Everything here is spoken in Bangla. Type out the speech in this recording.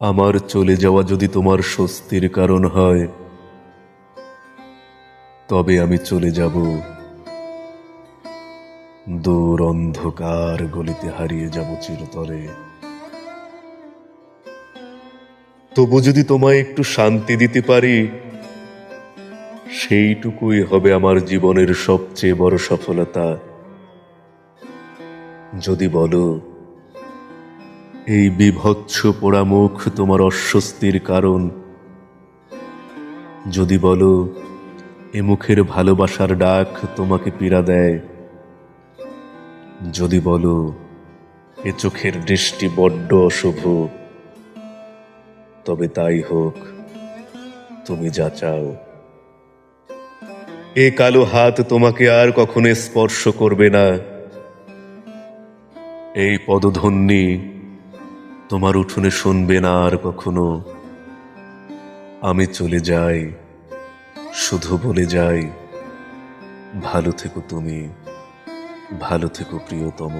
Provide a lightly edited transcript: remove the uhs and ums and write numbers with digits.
আমার চলে যাওয়া যদি তোমার স্বস্তির কারণ হয়, তবে আমি চলে যাব দূর অন্ধকার গলিতে, হারিয়ে যাব চিরতরে। তবু যদি তোমায় একটু শান্তি দিতে পারি, সেইটুকুই হবে আমার জীবনের সবচেয়ে বড় সফলতা। যদি বলো এই বিভৎস পোড়া মুখ তোমার অস্বস্তির কারণ, যদি বলো এ মুখের ভালোবাসার ডাক তোমাকে পীড়া দেয়, যদি বলো এ চোখের দৃষ্টি বড্ড অশুভ, তবে তাই হোক, তুমি যা চাও। এ কালো হাত তোমাকে আর কখনো স্পর্শ করবে না, এই পদধ্বনি তোমার উঠোনে শুনবে না আর কখনো। আমি চলে যাই, শুধু বলে যাই, ভালো থেকো তুমি, ভালো থেকো প্রিয়তম।